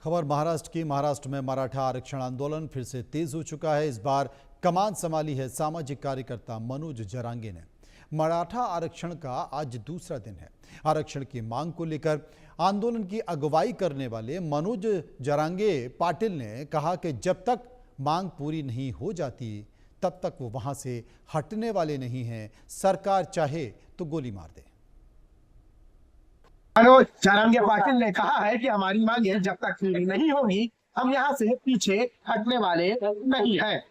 खबर महाराष्ट्र की। महाराष्ट्र में मराठा आरक्षण आंदोलन फिर से तेज हो चुका है। इस बार कमान संभाली है सामाजिक कार्यकर्ता मनोज जरांगे ने। मराठा आरक्षण का आज दूसरा दिन है। आरक्षण की मांग को लेकर आंदोलन की अगुवाई करने वाले मनोज जरांगे पाटिल ने कहा कि जब तक मांग पूरी नहीं हो जाती तब तक वो वहां से हटने वाले नहीं हैं। सरकार चाहे तो गोली मार दे। मनोज जरांगे पाटिल ने कहा है कि हमारी मांगे जब तक पूरी नहीं होगी हम यहाँ से पीछे हटने वाले नहीं हैं।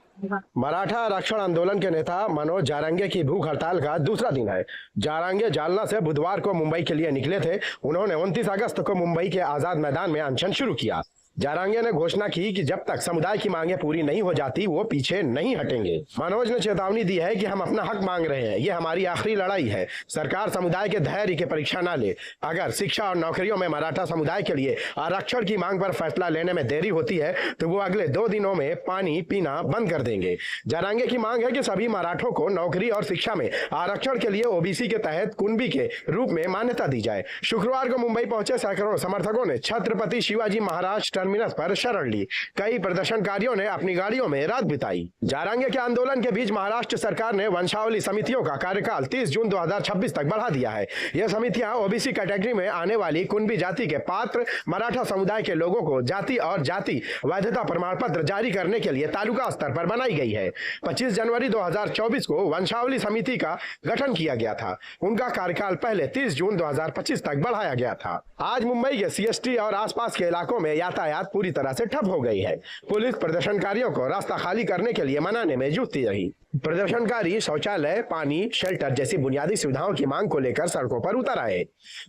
मराठा आरक्षण आंदोलन के नेता मनोज जारंगे की भूख हड़ताल का दूसरा दिन है। जारंगे जालना से बुधवार को मुंबई के लिए निकले थे। उन्होंने 29 अगस्त को मुंबई के आजाद मैदान में अनशन शुरू किया। जारंगे ने घोषणा की कि जब तक समुदाय की मांगे पूरी नहीं हो जाती वो पीछे नहीं हटेंगे। मनोज ने चेतावनी दी है कि हम अपना हक मांग रहे हैं, ये हमारी आखिरी लड़ाई है। सरकार समुदाय के धैर्य की परीक्षा न ले। अगर शिक्षा और नौकरियों में मराठा समुदाय के लिए आरक्षण की मांग पर फैसला लेने में देरी होती है तो वो अगले 2 दिनों में पानी पीना बंद कर देंगे। जारंगे की मांग है कि सभी मराठों को नौकरी और शिक्षा में आरक्षण के लिए ओबीसी के तहत कुनबी के रूप में मान्यता दी जाए। शुक्रवार को मुंबई पहुंचे सैकड़ों समर्थकों ने छत्रपति शिवाजी महाराज टर्मिनस पर शरण ली। कई प्रदर्शनकारियों ने अपनी गाड़ियों में रात बिताई। जारंगे के आंदोलन के बीच महाराष्ट्र सरकार ने वंशावली समितियों का कार्यकाल 30 जून 2026 तक बढ़ा दिया है। ये समितियां ओबीसी कैटेगरी में आने वाली कुनबी जाति के पात्र मराठा समुदाय के लोगों को जाति और जाति वैधता प्रमाण पत्र जारी करने के लिए तालुका स्तर पर बनाई गई है। 25 जनवरी 2024 को वंशावली समिति का गठन किया गया था। उनका कार्यकाल पहले 30 जून 2025 तक बढ़ाया गया था। आज मुंबई के सीएसटी और आसपास के इलाकों में यातायात पूरी तरह से ठप हो गई है। पुलिस प्रदर्शनकारियों को रास्ता खाली करने के लिए मनाने में जुटती रही। प्रदर्शनकारी शौचालय, पानी, शेल्टर जैसी बुनियादी सुविधाओं की मांग को लेकर सड़कों पर उतर आए।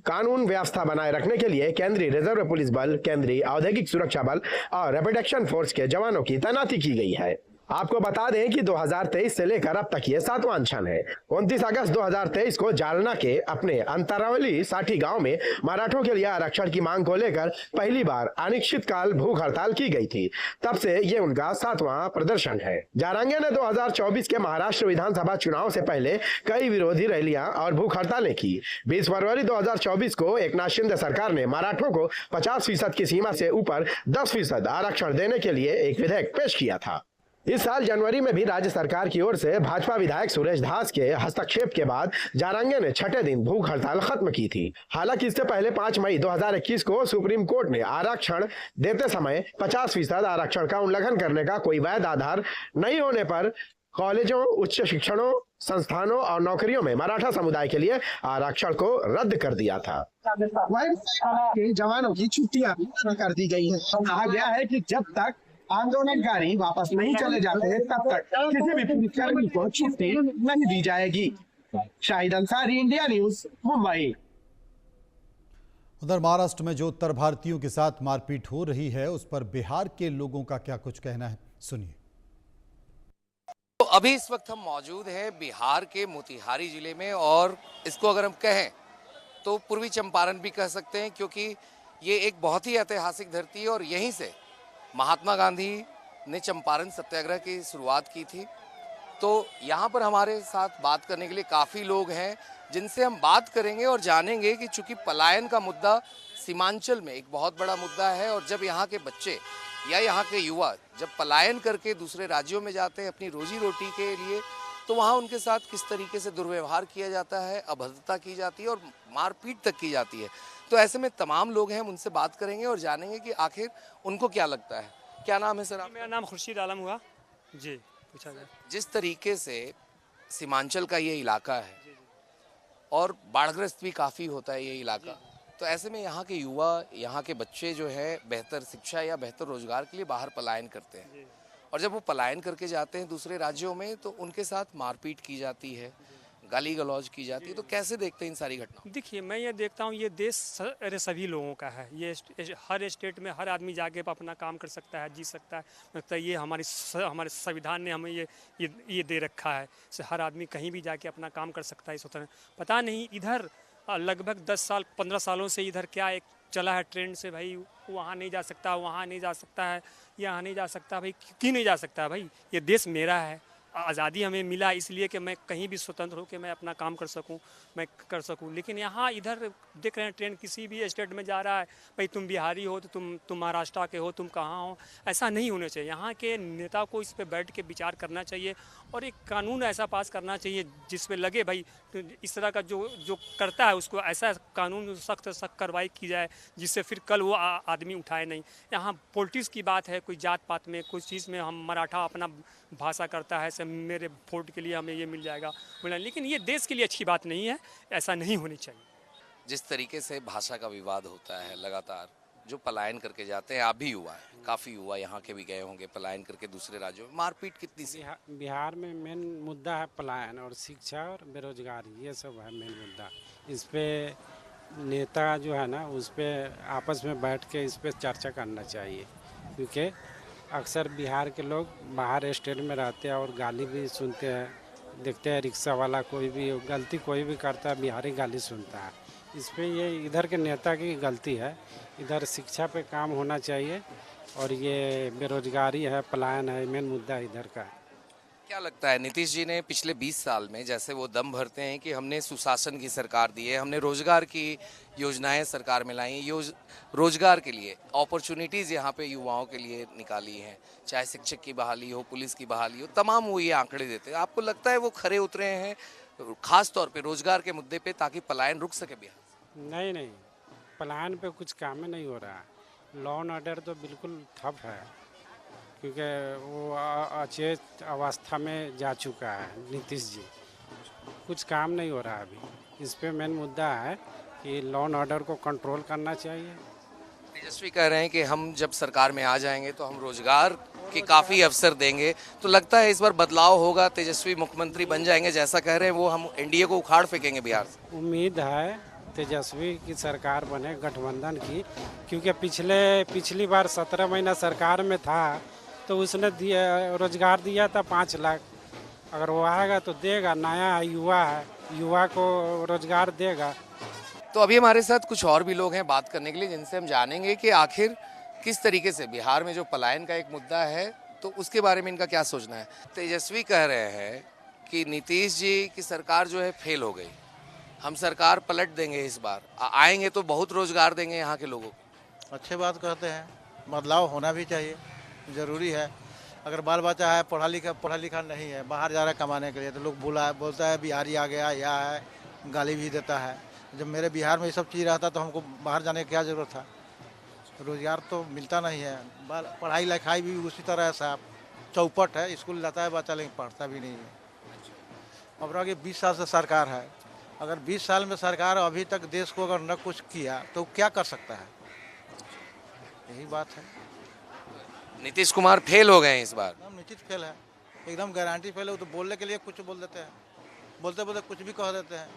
कानून व्यवस्था बनाए रखने के लिए केंद्रीय रिजर्व पुलिस बल, केंद्रीय औद्योगिक सुरक्षा बल और रैपिड एक्शन फोर्स के जवानों की तैनाती की गई है। आपको बता दें कि 2023 से लेकर अब तक ये 7वां अनशन है। 29 अगस्त 2023 को जालना के अपने अंतरावली साठी गांव में मराठों के लिए आरक्षण की मांग को लेकर पहली बार अनिश्चितकाल भूख हड़ताल की गई थी। तब से ये उनका 7वां प्रदर्शन है। जारंगे ने 2024 के महाराष्ट्र विधानसभा चुनाव से पहले कई विरोधी रैलियां और भूख हड़तालें की। 20 फरवरी 2024 को एकनाथ शिंदे सरकार ने मराठों को 50% की सीमा से ऊपर 10% आरक्षण देने के लिए एक विधेयक पेश किया था। इस साल जनवरी में भी राज्य सरकार की ओर से भाजपा विधायक सुरेश धास के हस्तक्षेप के बाद जारंगे ने 6ठे दिन भूख हड़ताल खत्म की थी। हालांकि इससे पहले 5 मई 2021 को सुप्रीम कोर्ट ने आरक्षण देते समय 50% आरक्षण का उल्लंघन करने का कोई वैध आधार नहीं होने पर कॉलेजों, उच्च शिक्षणों, संस्थानों और नौकरियों में मराठा समुदाय के लिए आरक्षण को रद्द कर दिया था। जवानों की छुट्टियां कर दी गई है। कहा गया है कि जब तक आंदोलनकारी वापस नहीं चले जाते तब तक किसी भी पुलिसकर्मी को छुट्टी नहीं दी जाएगी। Shahid Ansari, India news, Mumbai. उधर महाराष्ट्र में जो उत्तर भारतीयों के साथ मारपीट हो रही है उस पर बिहार के लोगों का क्या कुछ कहना है, सुनिए। तो अभी इस वक्त हम मौजूद हैं बिहार के मोतिहारी जिले में, और इसको अगर हम कहें तो पूर्वी चंपारण भी कह सकते हैं, क्योंकि ये एक बहुत ही ऐतिहासिक धरती है और यहीं से महात्मा गांधी ने चंपारण सत्याग्रह की शुरुआत की थी। तो यहाँ पर हमारे साथ बात करने के लिए काफ़ी लोग हैं जिनसे हम बात करेंगे और जानेंगे कि चूंकि पलायन का मुद्दा सीमांचल में एक बहुत बड़ा मुद्दा है, और जब यहाँ के बच्चे या यहाँ के युवा जब पलायन करके दूसरे राज्यों में जाते हैं अपनी रोजी रोटी के लिए, तो वहाँ उनके साथ किस तरीके से दुर्व्यवहार किया जाता है, अभद्रता की जाती है और मारपीट तक की जाती है। तो ऐसे में तमाम लोग हैं, हम उनसे बात करेंगे और जानेंगे कि आखिर उनको क्या लगता है। क्या नाम है सर आप? मेरा नाम खुर्शीद आलम हुआ जी। पूछा जाए जिस तरीके से सीमांचल का ये इलाका है और बाढ़ग्रस्त भी काफ़ी होता है ये इलाका, तो ऐसे में यहाँ के युवा, यहाँ के बच्चे जो है बेहतर शिक्षा या बेहतर रोजगार के लिए बाहर पलायन करते हैं, और जब वो पलायन करके जाते हैं दूसरे राज्यों में तो उनके साथ मारपीट की जाती है, गाली गलौज की जाती है। तो कैसे देखते हैं इन सारी घटनाओं? देखिए, मैं ये देखता हूँ ये देश अरे सभी लोगों का है। ये हर स्टेट में हर आदमी जाके अपना काम कर सकता है, जी सकता है। मतलब ये हमारे संविधान ने हमें ये दे रखा है, से हर आदमी कहीं भी जाके अपना काम कर सकता है। स्वतंत्र पता नहीं इधर लगभग 10 साल 15 सालों से इधर क्या एक चला है ट्रेंड से, भाई वहाँ नहीं जा सकता, वहाँ नहीं जा सकता है, यहाँ नहीं जा सकता। भाई क्यों नहीं जा सकता? भाई ये देश मेरा है, आज़ादी हमें मिला इसलिए कि मैं कहीं भी स्वतंत्र हो के मैं अपना काम कर सकूं, लेकिन यहाँ इधर देख रहे हैं ट्रेन किसी भी स्टेट में जा रहा है, भाई तुम बिहारी हो तो तुम महाराष्ट्र के हो, तुम कहाँ हो, ऐसा नहीं होना चाहिए। यहाँ के नेता को इस पर बैठ के विचार करना चाहिए और एक कानून ऐसा पास करना चाहिए जिस पे लगे भाई इस तरह का जो करता है उसको ऐसा कानून सख्त कार्रवाई की जाए जिससे फिर कल वो आदमी उठाए नहीं। यहाँ पॉलिटिक्स की बात है, कोई जात पात में कोई चीज़ में हम मराठा अपना भाषा करता है, सब मेरे वोट के लिए हमें ये मिल जाएगा बोला, लेकिन ये देश के लिए अच्छी बात नहीं है, ऐसा नहीं होनी चाहिए। जिस तरीके से भाषा का विवाद होता है लगातार, जो पलायन करके जाते हैं, आप भी युवा हैं, काफ़ी युवा यहाँ के भी गए होंगे पलायन करके दूसरे राज्यों में, मारपीट कितनी सी? बिहार में मेन मुद्दा है पलायन और शिक्षा और बेरोजगारी, ये सब है मेन मुद्दा। इस पे नेता जो है ना उस पे आपस में बैठ के इस पे चर्चा करना चाहिए, क्योंकि अक्सर बिहार के लोग बाहर स्टेट में रहते हैं और गाली भी सुनते हैं, देखते हैं रिक्शा वाला कोई भी गलती कोई भी करता है बिहारी गाली सुनता है। इस पे ये इधर के नेता की गलती है, इधर शिक्षा पे काम होना चाहिए और ये बेरोजगारी है, पलायन है, मेन मुद्दा इधर का है। क्या लगता है नीतीश जी ने पिछले 20 साल में जैसे वो दम भरते हैं कि हमने सुशासन की सरकार दी है, हमने रोजगार की योजनाएं सरकार में लाई, रोजगार के लिए अपॉर्चुनिटीज़ यहाँ पे युवाओं के लिए निकाली हैं, चाहे शिक्षक की बहाली हो, पुलिस की बहाली हो, तमाम वो ये आंकड़े देते हैं। आपको लगता है वो खरे उतरे हैं खास तौर पे रोजगार के मुद्दे पे ताकि पलायन रुक सके बिहार? नहीं, पलायन पे कुछ काम नहीं हो रहा है। लॉ एंड ऑर्डर तो बिल्कुल ठप है, क्योंकि वो अचेत अवस्था में जा चुका है नीतीश जी, कुछ काम नहीं हो रहा है अभी। इस पे मेन मुद्दा है कि लॉ एंड ऑर्डर को कंट्रोल करना चाहिए। तेजस्वी कह रहे हैं कि हम जब सरकार में आ जाएंगे तो हम रोजगार के काफ़ी अवसर देंगे, तो लगता है इस बार बदलाव होगा, तेजस्वी मुख्यमंत्री बन जाएंगे जैसा कह रहे हैं वो, हम एनडीए को उखाड़ फेंकेंगे बिहार से? उम्मीद है तेजस्वी की सरकार बने गठबंधन की, क्योंकि पिछली बार 17 महीना सरकार में था तो उसने रोजगार दिया था 5 लाख। अगर वो आएगा तो देगा, नया युवा है, युवा को रोजगार देगा। तो अभी हमारे साथ कुछ और भी लोग हैं बात करने के लिए, जिनसे हम जानेंगे कि आखिर किस तरीके से बिहार में जो पलायन का एक मुद्दा है तो उसके बारे में इनका क्या सोचना है। तेजस्वी कह रहे हैं कि नीतीश जी की सरकार जो है फेल हो गई, हम सरकार पलट देंगे, इस बार आएंगे तो बहुत रोजगार देंगे यहाँ के लोगों को। अच्छे बात कहते हैं, बदलाव होना भी चाहिए, ज़रूरी है। अगर बाल बच्चा है पढ़ा लिखा नहीं है, बाहर जा रहा है कमाने के लिए, तो लोग बोलता है बिहारी आ गया या है, गाली भी देता है। जब मेरे बिहार में ये सब चीज़ रहता तो हमको बाहर जाने की क्या ज़रूरत था। रोज़गार तो मिलता नहीं है, पढ़ाई लिखाई भी उसी तरह साहब चौपट है, स्कूल जाता है बच्चा लेकिन पढ़ता भी नहीं है। अब आगे 20 साल से सरकार है, अगर 20 साल में सरकार अभी तक देश को अगर न कुछ किया तो क्या कर सकता है, यही बात है। नीतीश कुमार फेल हो गए हैं इस बार? एकदम निश्चित फेल है, एकदम गारंटी फेल है। वो तो बोलने के लिए कुछ बोल देते हैं, बोलते बोलते कुछ भी कह देते हैं।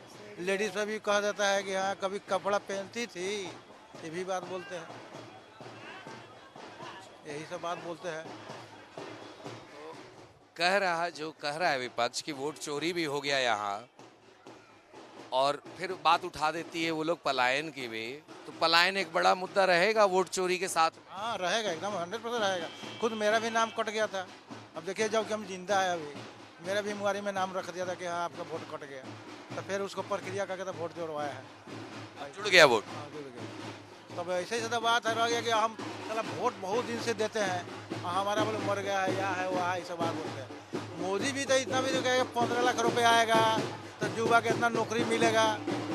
लेडीज पे भी कह देता है कि हाँ कभी कपड़ा पहनती थी, ये भी बात बोलते हैं, यही सब बात बोलते हैं। कह रहा है विपक्ष की वोट चोरी भी हो गया यहाँ, और फिर बात उठा देती है वो लोग पलायन की भी, तो पलायन एक बड़ा मुद्दा रहेगा वोट चोरी के साथ? हाँ रहेगा, एकदम 100% रहेगा। खुद मेरा भी नाम कट गया था, अब देखिए जब कि हम जिंदा है अभी, मेरा भी मुहारी में नाम रख दिया था कि हाँ आपका वोट कट गया, तो फिर उसको प्रक्रिया करके तो वोट जोड़वाया है, जुड़ गया वोट। हाँ जुड़ गया। तब ऐसे ही तो बात है रह गया कि हम चला वोट बहुत दिन से देते हैं, हमारा बोले मर गया है या है वहाँ, ये सब बात बोलते हैं। मोदी भी तो इतना भी तो कहेगा 15 लाख रुपए आएगा तो युवा के इतना नौकरी मिलेगा,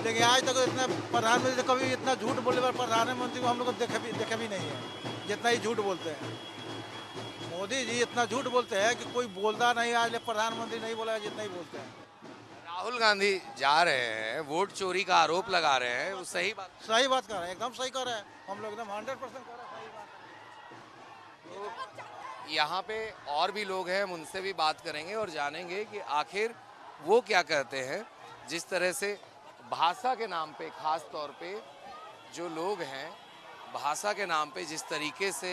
लेकिन आज तक तो इतना प्रधानमंत्री तो कभी इतना झूठ बोले पर प्रधानमंत्री को हम लोग को देखे भी नहीं है, जितना ही झूठ बोलते हैं। मोदी जी इतना झूठ बोलते हैं कि कोई बोलता नहीं, आज प्रधानमंत्री नहीं बोला जितना ही बोलते हैं। राहुल गांधी जा रहे हैं, वोट चोरी का आरोप लगा रहे हैं, वो सही बात कर रहे हैं, एकदम सही कर रहे हैं, हम लोग एकदम 100% कर रहे हैं, सही बात है। यहाँ पे और भी लोग हैं, हम उनसे भी बात करेंगे और जानेंगे कि आखिर वो क्या कहते हैं। जिस तरह से भाषा के नाम पे, खास तौर पे जो लोग हैं, भाषा के नाम पे जिस तरीके से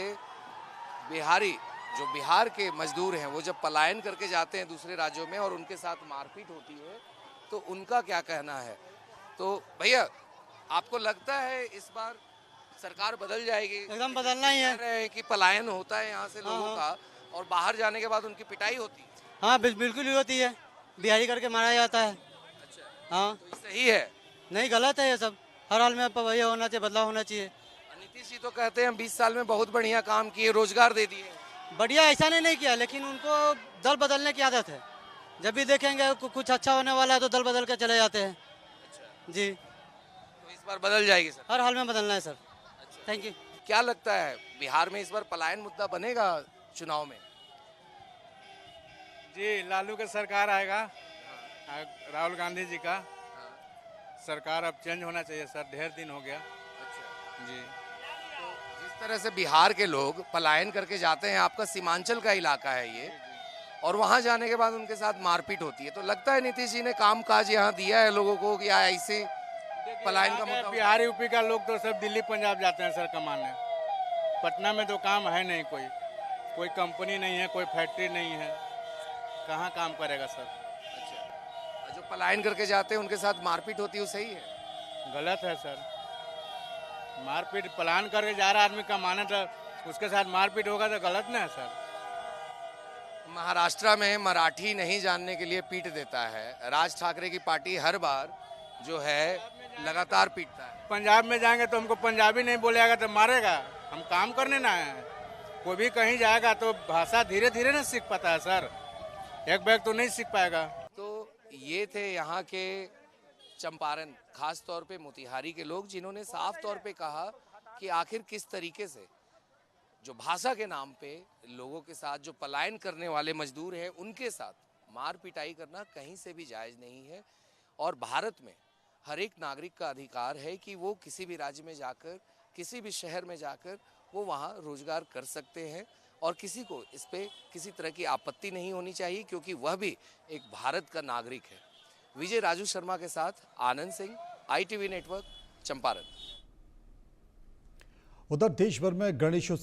जो बिहार के मजदूर हैं, वो जब पलायन करके जाते हैं दूसरे राज्यों में और उनके साथ मारपीट होती है, तो उनका क्या कहना है। तो भैया आपको लगता है इस बार सरकार बदल जाएगी? एकदम बदलना ही है। कह रहे हैं कि पलायन होता है यहाँ से लोगों का और बाहर जाने के बाद उनकी पिटाई होती है। हाँ बिल्कुल ही होती है, बिहारी करके मारा जाता है। हाँ तो ये सही है। नहीं, गलत है ये सब। हर हाल में ये होना चाहिए, बदलाव होना चाहिए। नीतीश जी तो कहते हैं हम 20 साल में बहुत बढ़िया काम किए, रोजगार दे दिए। बढ़िया ऐसा नहीं किया, लेकिन उनको दल बदलने की आदत है। जब भी देखेंगे कुछ अच्छा होने वाला है तो दल बदल के चले जाते हैं। जी, तो इस बार बदल जाएगी सर। हर हाल में बदलना है सर। Thank you. क्या लगता है बिहार में इस बार पलायन मुद्दा बनेगा चुनाव में? जी, लालू का सरकार आएगा, राहुल गांधी जी का सरकार अब चेंज होना चाहिए सर, ढेर दिन हो गया। जी, तो जिस तरह से बिहार के लोग पलायन करके जाते हैं, आपका सीमांचल का इलाका है ये, और वहां जाने के बाद उनके साथ मारपीट होती है, तो लगता है नीतीश जी ने काम काज यहाँ दिया है लोगों को कि ऐसे पलायन का मुद्दा? बिहार यूपी का लोग तो सब दिल्ली पंजाब जाते हैं सर कमाने। पटना में तो काम है नहीं, कोई कंपनी नहीं है, कोई फैक्ट्री नहीं है, कहाँ काम करेगा सर। अच्छा, जो पलायन करके जाते हैं उनके साथ मारपीट होती है, वो सही है? गलत है सर, मारपीट पलायन करके जा रहा आदमी कमाने, तो उसके साथ मारपीट होगा तो गलत ना है सर। महाराष्ट्र में मराठी नहीं जानने के लिए पीट देता है। राज ठाकरे की पार्टी हर बार जो है लगातार पीटता है। पंजाब में जाएंगे तो हमको पंजाबी नहीं बोलेगा तो मारेगा। हम काम करने ना आए हैं। कोई भी कहीं जाएगा तो भाषा धीरे धीरे ना सीख पाता है सर, एक बैग तो नहीं सीख पाएगा। तो ये थे यहाँ के चंपारण, खास तौर पे मोतिहारी के लोग, जिन्होंने साफ तौर पे कहा कि आखिर किस तरीके से जो भाषा के नाम पे लोगों के साथ, जो पलायन करने वाले मजदूर हैं, उनके साथ मार पिटाई करना कहीं से भी जायज़ नहीं है। और भारत में हर एक नागरिक का अधिकार है कि वो किसी भी राज्य में जाकर, किसी भी शहर में जाकर वो वहाँ रोजगार कर सकते हैं, और किसी को इस पे किसी तरह की आपत्ति नहीं होनी चाहिए, क्योंकि वह भी एक भारत का नागरिक है। विजय राजू शर्मा के साथ आनंद सिंह, ITV नेटवर्क, चंपारण। उधर देश भर में गणेश